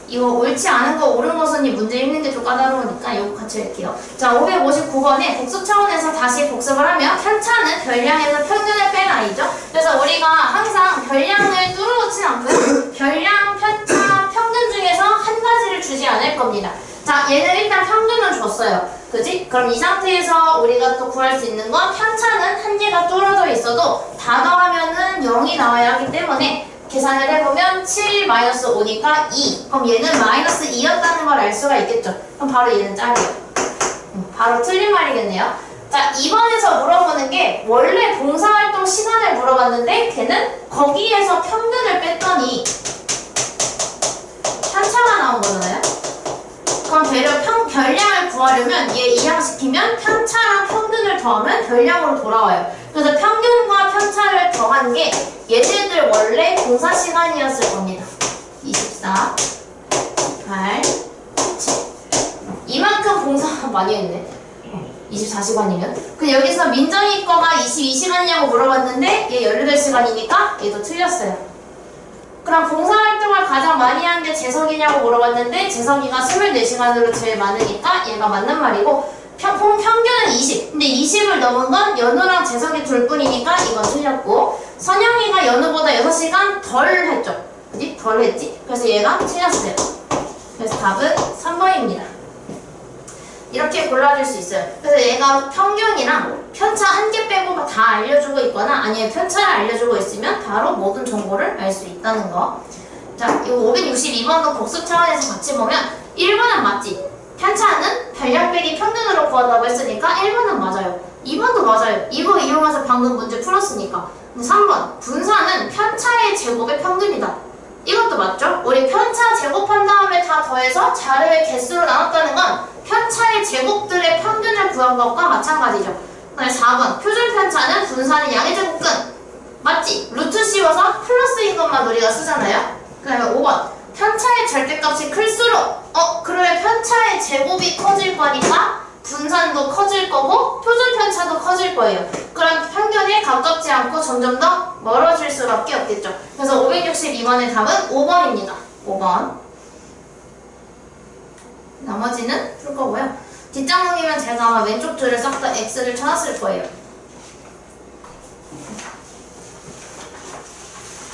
이거 옳지 않은 거 옳은 것은 이 문제 읽는 게 좀 까다로우니까 이거 같이 할게요. 자 559번에 복습 차원에서 다시 복습을 하면 편차는 별량에서 평균을 뺀 아이죠. 그래서 우리가 항상 별량을 뚫어놓진 않고요. 별량, 편차, 평균 중에서 한 가지를 주지 않을 겁니다. 자 얘는 일단 평균을 줬어요. 그지? 그럼 이 상태에서 우리가 또 구할 수 있는 건 편차는 한 개가 뚫어져 있어도 다 더하면은 0이 나와야 하기 때문에 계산을 해보면 7 마이너스 5니까 2. 그럼 얘는 마이너스 2였다는 걸 알 수가 있겠죠. 그럼 바로 얘는 짝이에요. 바로 틀린 말이겠네요. 자, 2번에서 물어보는 게 원래 봉사활동 시간을 물어봤는데 걔는 거기에서 평균을 뺐더니 편차가 나온 거잖아요. 그럼 되려 별량을 구하려면 얘 이항시키면 편차랑 평균을 더하면 별량으로 돌아와요. 그래서 평균과 편차를 더한 게 얘네들 원래 봉사 시간이었을 겁니다. 24, 8, 7. 이만큼 봉사 많이 했네. 24시간이면. 근데 여기서 민정이 거가 22시간이냐고 물어봤는데 얘 18시간이니까 얘도 틀렸어요. 그럼 봉사활동을 가장 많이 한 게 재석이냐고 물어봤는데 재석이가 24시간으로 제일 많으니까 얘가 맞는 말이고 평균은 20. 근데 20을 넘은 건 연우랑 재석이 둘 뿐이니까 이건 틀렸고 선영이가 연우보다 6시간 덜 했죠. 그지? 덜 했지? 그래서 얘가 틀렸어요. 그래서 답은 3번입니다. 이렇게 골라줄 수 있어요. 그래서 얘가 평균이랑 편차 한 개 빼고 다 알려주고 있거나 아니면 편차를 알려주고 있으면 바로 모든 정보를 알 수 있다는 거. 자, 이거 562번도 복습 차원에서 같이 보면 1번은 맞지? 편차는 별량 빼기 평균으로 구한다고 했으니까 1번은 맞아요. 2번도 맞아요. 이거 이용해서 방금 문제 풀었으니까. 3번 분사는 편차의 제곱의 평균이다. 이것도 맞죠? 우리 편차 제곱한 다음에 다 더해서 자료의 개수로 나눴다는 건 편차의 제곱들의 평균을 구한 것과 마찬가지죠. 그다음에 4번 표준 편차는 분사는 양의 제곱근. 맞지? 루트 씌워서 플러스인 것만 우리가 쓰잖아요. 그 다음에 5번 편차의 절대값이 클수록 그러면 편차의 제곱이 커질 거니까 분산도 커질 거고 표준 편차도 커질 거예요. 그럼 평균에 가깝지 않고 점점 더 멀어질 수밖에 없겠죠. 그래서 562번의 답은 5번입니다. 5번. 나머지는 풀 거고요. 뒷장목이면 제가 아마 왼쪽 줄을 싹 다 X를 찾았을 거예요.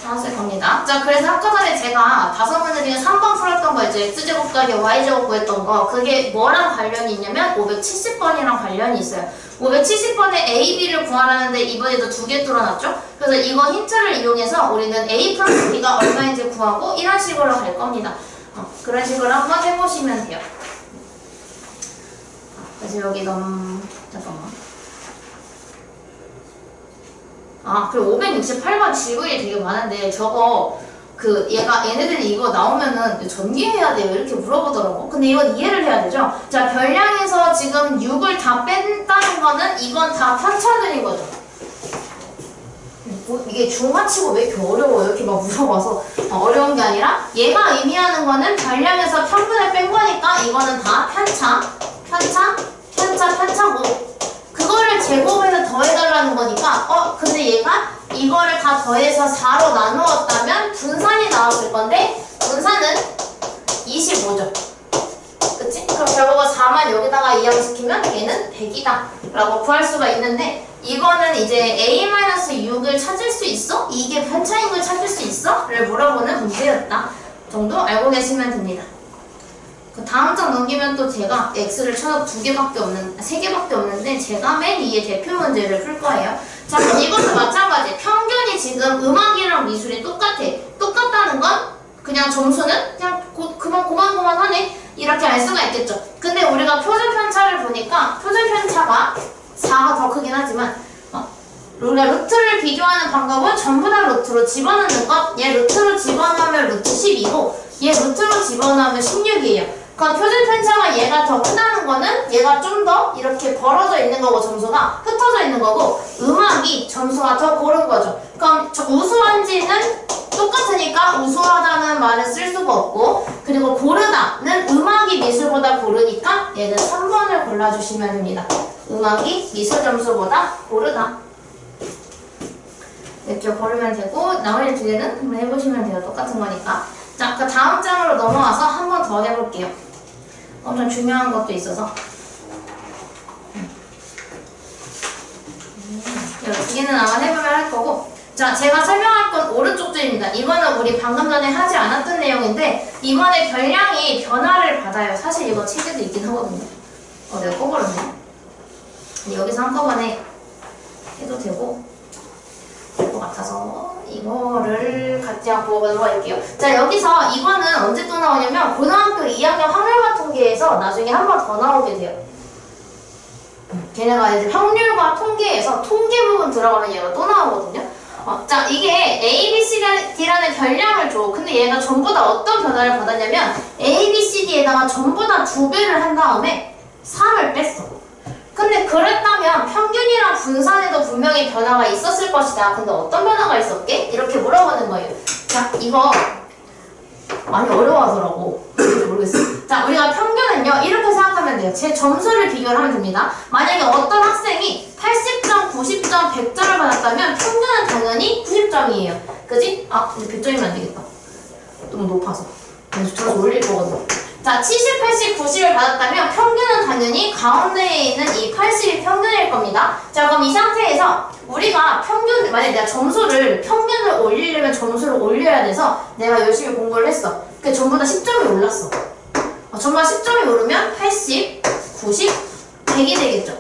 찾았을 겁니다. 자, 그래서 아까 전에 제가 5문제 중에 3번 풀었던 거 있죠. X제곱 곱하기 Y제곱 구했던 거. 그게 뭐랑 관련이 있냐면 570번이랑 관련이 있어요. 570번에 A, B를 구하라는데 이번에도 2개 뚫어놨죠? 그래서 이거 힌트를 이용해서 우리는 A 플러스 B가 얼마인지 구하고 이런 식으로 갈 겁니다. 그런 식으로 한번 해보시면 돼요. 그래서 여기 잠깐만. 그리고 568번 질문이 되게 많은데 저거 얘네들이 이거 나오면은 전개해야 돼요 이렇게 물어보더라고. 근데 이건 이해를 해야 되죠. 자, 별량에서 지금 6을 다 뺀다는 거는 이건 다 편차들인 거죠. 이게 중화치고 왜 이렇게 어려워 이렇게 막 물어봐서 어려운 게 아니라 얘가 의미하는 거는 별량에서 평균을 뺀 거니까 이거는 다 편차고 그거를 제곱해서 더해달라는 거니까 근데 얘가 이거를 다 더해서 4로 나누었다면 분산이 나왔을 건데 분산은 25죠. 그치? 그럼 결국은 4만 여기다가 이항시키면 얘는 100이다 라고 구할 수가 있는데 이거는 이제 A-6을 찾을 수 있어? 이게 편차인 걸 찾을 수 있어? 를 물어보는 문제였다 정도 알고 계시면 됩니다. 그 다음 장 넘기면 또 제가 X를 쳐서 3개밖에 없는데 제가 맨 위에 대표 문제를 풀 거예요. 자, 그럼 이것도 마찬가지. 평균이 지금 음악이랑 미술이 똑같다는 건 그냥 점수는 그냥 고만하네 이렇게 알 수가 있겠죠. 근데 우리가 표준 편차를 보니까 표준 편차가 4가 더 크긴 하지만 우리가 루트를 비교하는 방법은 전부 다 루트로 집어넣는 것. 얘 루트로 집어넣으면 루트 10이고 얘 루트로 집어넣으면 16이에요. 그럼 표준 편차가 얘가 더 크다는 거는 얘가 좀 더 이렇게 벌어져 있는 거고 점수가 흩어져 있는 거고 음악이 점수가 더 고른 거죠. 그럼 우수한지는 똑같으니까 우수하다는 말을 쓸 수가 없고 그리고 고르다는 음악이 미술보다 고르니까 얘는 3번을 골라주시면 됩니다. 음악이 미술 점수보다 고르다. 이렇게 고르면 되고 나머지 두 개는 한번 해보시면 돼요. 똑같은 거니까. 자, 그 다음 장으로 넘어와서 한 번 더 해볼게요. 엄청 중요한 것도 있어서. 두 개는 아마 해보면 할 거고. 자, 제가 설명할 건 오른쪽 줄입니다. 이거는 우리 방금 전에 하지 않았던 내용인데 이번에 별량이 변화를 받아요. 사실 이거 책에도 있긴 하거든요. 내가 꺼버렸네. 여기서 한꺼번에 해도 되고 것 같아서 이거를 같이 한번 보도록 할게요. 자, 여기서 이거는 언제 또 나오냐면 고등학교 2학년 확률과 통계에서 나중에 한 번 더 나오게 돼요. 걔네가 이제 확률과 통계에서 통계 부분 들어가면 얘가 또 나오거든요. 자, 이게 A, B, C, D라는 별량을 줘. 근데 얘가 전부 다 어떤 변화를 받았냐면 A, B, C, D에다가 전부 다 2배를 한 다음에 3을 뺐어. 근데 그랬다면 평균이랑 분산에도 분명히 변화가 있었을 것이다. 근데 어떤 변화가 있었게? 이렇게 물어보는 거예요. 자, 이거 많이 어려워하더라고. 모르겠어. 자, 우리가 평균은요 이렇게 생각하면 돼요. 제 점수를 비교를 하면 됩니다. 만약에 어떤 학생이 80점, 90점, 100점을 받았다면 평균은 당연히 90점이에요. 그지? 아, 근데 100점이면 안 되겠다. 너무 높아서. 저기서 올릴 거거든. 자, 70, 80, 90을 받았다면 평균은 당연히 가운데에 있는 이 80이 평균일 겁니다. 자, 그럼 이 상태에서 우리가 만약에 내가 평균을 올리려면 점수를 올려야 돼서 내가 열심히 공부를 했어. 그게 전부 다 10점이 올랐어. 전부 다 10점이 오르면 80, 90, 100이 되겠죠.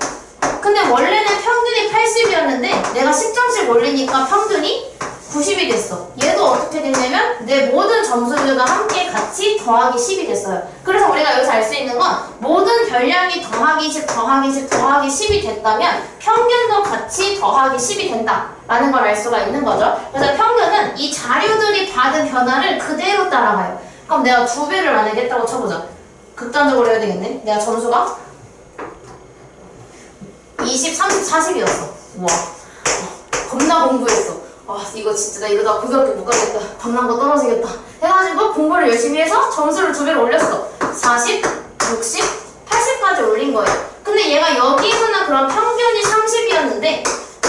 근데 원래는 평균이 80이었는데 내가 10점씩 올리니까 평균이 90이 됐어. 얘도 어떻게 됐냐면 내 모든 점수들과 함께 같이 더하기 10이 됐어요. 그래서 우리가 여기서 알 수 있는 건 모든 별량이 더하기 10, 더하기 10, 더하기 10이 됐다면 평균도 같이 더하기 10이 된다 라는 걸 알 수가 있는 거죠. 그래서 평균은 이 자료들이 받은 변화를 그대로 따라가요. 그럼 내가 2배를 만약에 했다고 쳐보자. 극단적으로 해야 되겠네. 내가 점수가 20, 30, 40이었어. 우와, 겁나 공부했어. 이거 진짜 나 이러다 고등학교 못 가겠다. 방랑고 떨어지겠다. 해가지고 공부를 열심히 해서 점수를 2배로 올렸어. 40, 60, 80까지 올린 거예요. 근데 얘가 여기에서는 그럼 평균이 30이었는데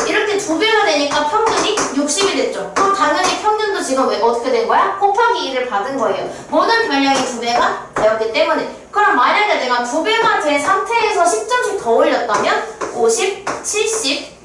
이렇게 2배가 되니까 평균이 60이 됐죠. 그럼 당연히 평균도 지금 어떻게 된 거야? 곱하기 2를 받은 거예요. 모든 별량이 2배가 되었기 때문에. 그럼 만약에 내가 2배가 된 상태에서 10점씩 더 올렸다면 50, 70,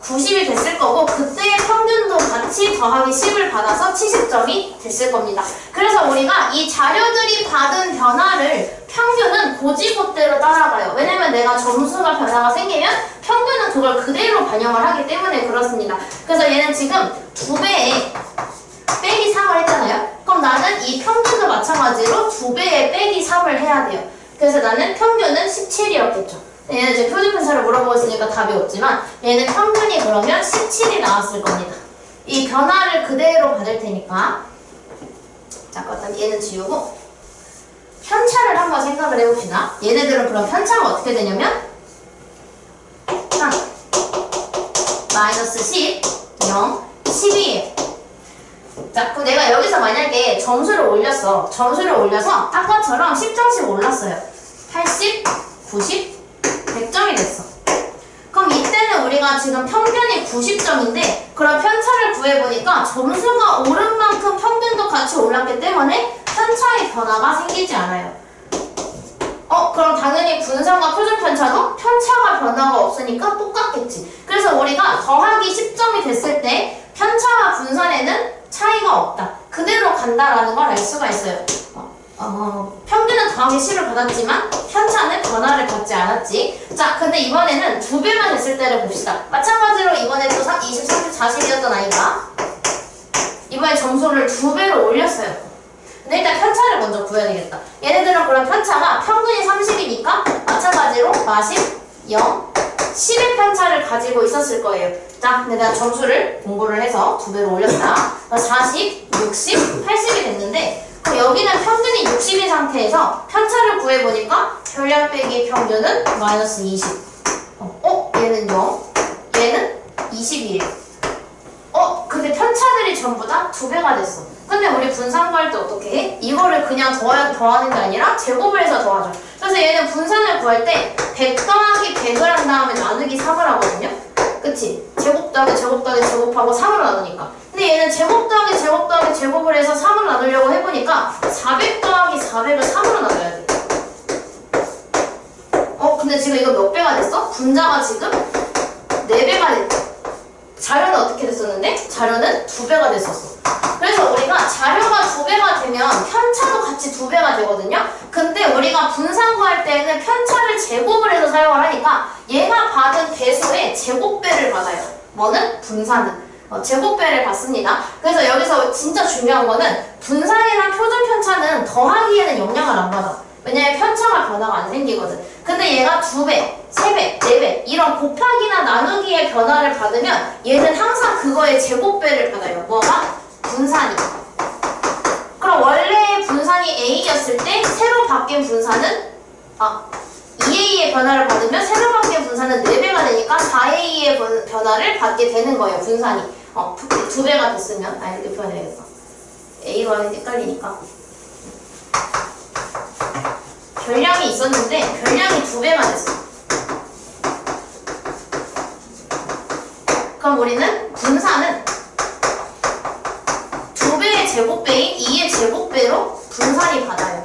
90이 됐을 거고 그때의 평균도 같이 더하기 10을 받아서 70점이 됐을 겁니다. 그래서 우리가 이 자료들이 받은 변화를 평균은 고지고대로 따라가요. 왜냐면 내가 점수가 변화가 생기면 평균은 그걸 그대로 반영을 하기 때문에 그렇습니다. 그래서 얘는 지금 2배에 빼기 3을 했잖아요. 그럼 나는 이 평균도 마찬가지로 2배에 빼기 3을 해야 돼요. 그래서 나는 평균은 17이었겠죠. 얘는 지금 표준 편차를 물어보고 있으니까 답이 없지만 얘는 평균이 그러면 17이 나왔을 겁니다. 이 변화를 그대로 받을 테니까 자, 일단 얘는 지우고 편차를 한번 생각을 해봅시다. 얘네들은 그럼 편차가 어떻게 되냐면 3, 마이너스 10, 0, 12예요. 자, 그럼 내가 여기서 만약에 점수를 올렸어. 점수를 올려서 아까처럼 10점씩 올랐어요. 80, 90, 100점이 됐어. 그럼 이때는 우리가 지금 평균이 90점인데 그럼 편차를 구해보니까 점수가 오른 만큼 평균도 같이 올랐기 때문에 편차의 변화가 생기지 않아요. 그럼 당연히 분산과 표준 편차도 편차가 변화가 없으니까 똑같겠지. 그래서 우리가 더하기 10점이 됐을 때 편차와 분산에는 차이가 없다. 그대로 간다라는 걸 알 수가 있어요. 평균은 더하기 10을 받았지만 편차는 변화를 받지 않았지. 자, 근데 이번에는 2배만 됐을 때를 봅시다. 마찬가지로 이번에도 20, 30, 40이었던 아이가 이번에 점수를 2배로 올렸어요. 근데 일단 편차를 먼저 구해야 되겠다. 얘네들은 그럼 편차가 평균이 30이니까 마찬가지로 40, 0, 10의 편차를 가지고 있었을 거예요. 자, 근데 내가 점수를 공부를 해서 2배로 올렸다. 40, 60, 80이 됐는데 그럼 여기는 평균이 60인 상태에서 편차를 구해보니까 별량 빼기 평균은 마이너스 20. 얘는 0, 얘는 21. 근데 편차들이 전부 다 2배가 됐어. 근데 우리 분산 구할 때 어떻게 해? 이거를 그냥 더하는 게 아니라 제곱을 해서 더하죠. 그래서 얘는 분산을 구할 때 100 더하기 100을 한 다음에 나누기 3을 하거든요. 그치? 제곱 더하기 제곱 더하기 제곱하고 3으로 나누니까. 근데 얘는 제곱 더하기 제곱 더하기 제곱을 해서 3으로 나누려고 해보니까 400 더하기 400을 3으로 나눠야 돼. 근데 지금 이거 몇 배가 됐어? 분자가 지금 4배가 됐어. 자료는 어떻게 됐었는데? 자료는 2배가 됐었어. 그래서 우리가 자료가 2배가 되면 편차도 같이 2배가 되거든요. 근데 우리가 분산 구할 때는 편차를 제곱을 해서 사용을 하니까 얘가 받은 배수의 제곱배를 받아요. 뭐는? 분산은. 제곱배를 받습니다. 그래서 여기서 진짜 중요한 거는 분산이랑 표준 편차는 더하기에는 영향을 안 받아. 왜냐면 편차가 변화가 안 생기거든. 근데 얘가 2배, 3배, 4배 이런 곱하기나 나누기의 변화를 받으면 얘는 항상 그거의 제곱배를 받아요. 뭐가? 분산이. 그럼 원래 분산이 A였을 때 새로 바뀐 분산은 2A의 변화를 받으면 새로 바뀐 분산은 4배가 되니까 4A의 변화를 받게 되는 거예요. 분산이 2배가 됐으면 이렇게 표현해야겠다. A로 하는 게 헷갈리니까 별량이 있었는데 별량이 2배가 됐어. 그럼 우리는 분산은 2배의 제곱배인 2의 제곱배로 분산이 받아요.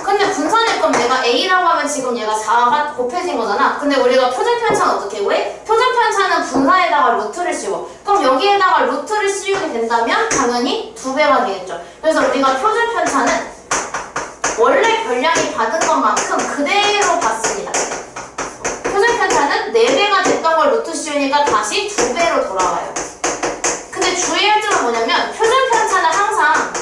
근데 분산일 거면 내가 A라고 하면 지금 얘가 4가 곱해진 거잖아. 근데 우리가 표준편차는 어떻게 구해? 표준편차는 분산에다가 루트를 씌워. 그럼 여기에다가 루트를 씌우게 된다면 당연히 2배가 되겠죠. 그래서 우리가 표준편차는 원래 별량이 받은 것만큼 그대로 받습니다. 표준편차는 4배가 됐던 걸 루트 씌우니까 다시 2배로 돌아와요. 근데 주의할 점은 뭐냐면 표준편차는 항상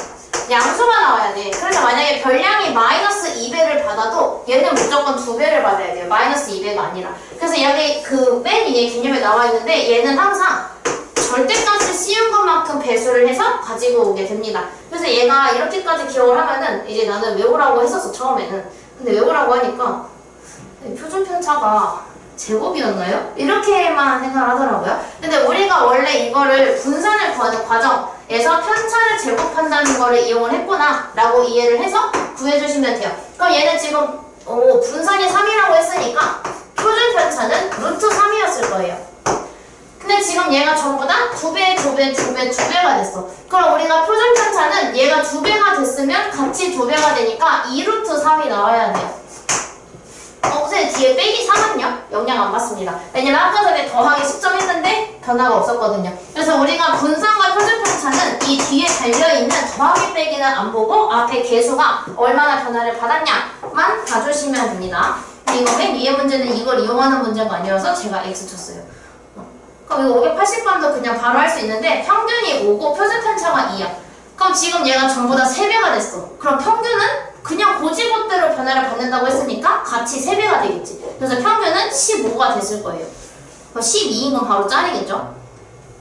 양수가 나와야 돼. 그래서 만약에 별량이 마이너스 2배를 받아도 얘는 무조건 2배를 받아야 돼요. 마이너스 2배가 아니라. 그래서 여기 그 맨 위에 개념에 나와 있는데 얘는 항상 절대값을 씌운 것만큼 배수를 해서 가지고 오게 됩니다. 그래서 얘가 이렇게까지 기억을 하면은 이제 나는 외우라고 했었어 처음에는. 근데 외우라고 하니까 표준편차가 제곱이었나요? 이렇게만 생각을 하더라고요. 근데 우리가 원래 이거를 분산을 구하는 과정에서 편차를 제곱한다는 거를 이용을 했구나 라고 이해를 해서 구해주시면 돼요. 그럼 얘는 지금 분산이 3이라고 했으니까 표준편차는 루트 3이었을 거예요. 근데 지금 얘가 전부 다 2배, 2배, 2배, 2배가 됐어. 그럼 우리가 표준편차는 얘가 2배가 됐으면 같이 2배가 되니까 2루트 3이 나와야 돼요. 선생님 뒤에 빼기 3은요? 영향 안 받습니다. 왜냐면 아까 전에 더하기 10점 했는데 변화가 없었거든요. 그래서 우리가 분산과 표준편차는 이 뒤에 달려있는 더하기 빼기는 안 보고 앞에 개수가 얼마나 변화를 받았냐만 봐주시면 됩니다. 이거 맨 위에 문제는 이걸 이용하는 문제가 아니어서 제가 X 쳤어요. 그럼 이거 580번도 그냥 바로 할 수 있는데 평균이 5고 표준편차가 2야. 그럼 지금 얘가 전부 다 3배가 됐어. 그럼 평균은 그냥 고지곳대로 변화를 받는다고 했으니까 같이 3배가 되겠지. 그래서 평균은 15가 됐을 거예요. 그럼 12인 건 바로 짤이겠죠?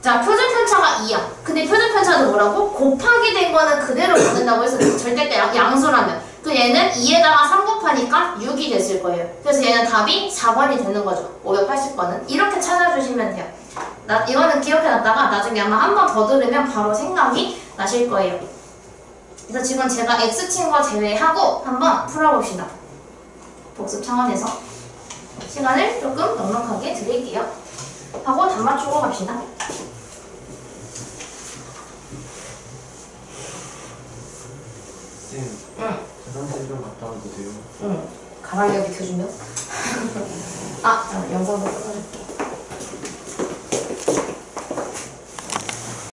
자, 표준편차가 2야. 근데 표준편차는 뭐라고? 곱하기 된 거는 그대로 받는다고 해서 절대 양수라면. 그 얘는 2에다가 3 곱하니까 6이 됐을 거예요. 그래서 얘는 답이 4번이 되는 거죠. 580번은. 이렇게 찾아주시면 돼요. 이거는 기억해놨다가 나중에 아마 한 번 더 들으면 바로 생각이 나실 거예요. 그래서 지금 제가 X 친 거 제외하고 한번 풀어봅시다. 복습 차원에서 시간을 조금 넉넉하게 드릴게요. 하고 답 맞추고 갑시다. 쌤, 화장실 좀 갔다 와도 돼요? 응. 가방에 비켜주면? 영상도 끊어줄게.